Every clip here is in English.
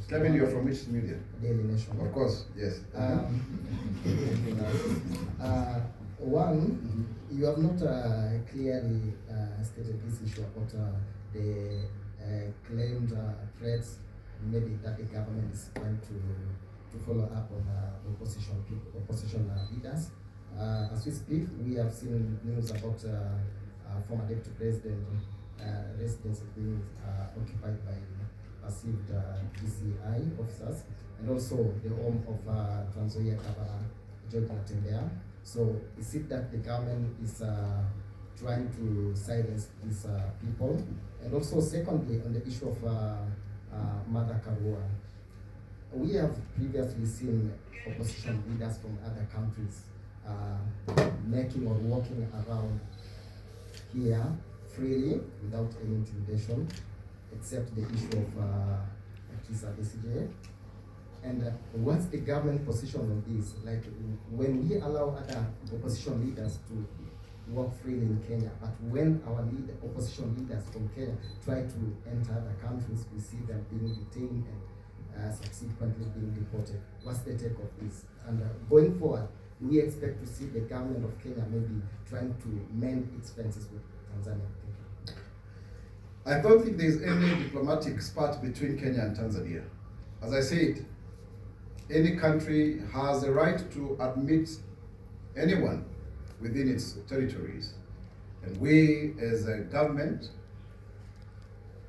Kevin, you're from which media? Daily Nation. Of course, yes. One, you have not clearly stated this issue about the claimed threats, maybe that the government is trying to follow up on opposition leaders. As we speak, we have seen news about former Deputy President residence being occupied by perceived DCI officers, and also the home of Transoia Governor Natembea. So is it that the government is trying to silence these people? And also, secondly, on the issue of Mother Karua, we have previously seen opposition leaders from other countries making or walking around here freely without any intimidation, except the issue of Kisa BCJ. And what's the government position on this? Like, when we allow other opposition leaders to walk freely in Kenya, but when our opposition leaders from Kenya try to enter other countries, we see them being detained and subsequently being deported. What's the take of this? And going forward, do we expect to see the government of Kenya maybe trying to mend its fences with Tanzania? I don't think there's any diplomatic spat between Kenya and Tanzania. As I said, any country has a right to admit anyone within its territories. And we, as a government,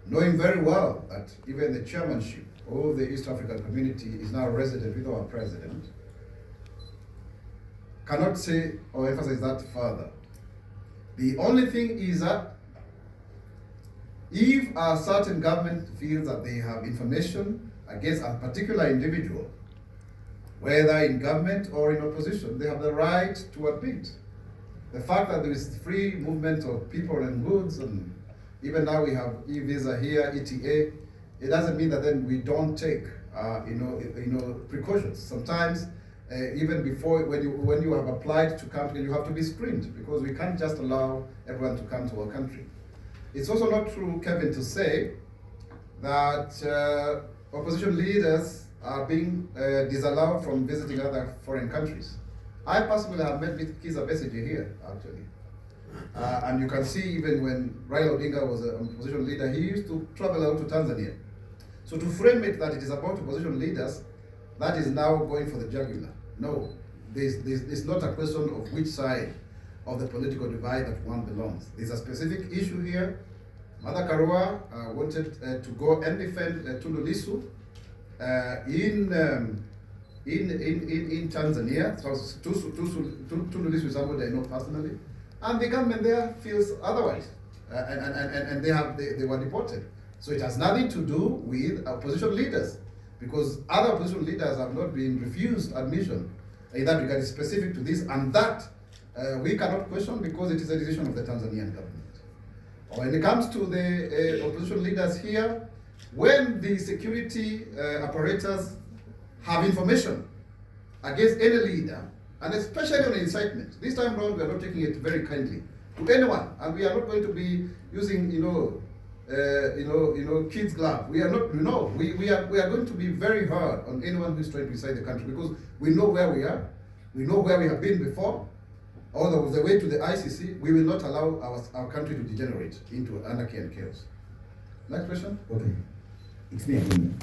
knowing very well that even the chairmanship of the East African community is now resident with our president, cannot say or emphasize that further. The only thing is that if a certain government feels that they have information against a particular individual, whether in government or in opposition, they have the right to admit. The fact that there is free movement of people and goods, and even now we have e-visa here, ETA, it doesn't mean that then we don't take precautions. Sometimes even before, when you have applied to come, you have to be screened, because we can't just allow everyone to come to our country. It's also not true, Kevin, to say that opposition leaders are being disallowed from visiting other foreign countries. I personally have met with Kizza Besigye here, actually. And you can see even when Raila Odinga was an opposition leader, he used to travel out to Tanzania. So to frame it that it is about opposition leaders, that is now going for the jugular. No, there's not a question of which side of the political divide that one belongs. There's a specific issue here. Mother Karua wanted to go and defend Tundu Lissu in Tanzania. So Tundu Lissu is somebody I know personally, and the government there feels otherwise, and they were deported. So it has nothing to do with opposition leaders, because other opposition leaders have not been refused admission in that regard. It's specific to this, and that we cannot question, because it is a decision of the Tanzanian government. When it comes to the opposition leaders here, when the security apparatus have information against any leader, and especially on incitement, this time around we are not taking it very kindly to anyone, and we are not going to be using kids' glove. We are not. We are going to be very hard on anyone who is trying to incite the country, because we know where we are, we know where we have been before. All the way to the ICC, we will not allow our country to degenerate into anarchy and chaos. Next question. Okay, it's me again.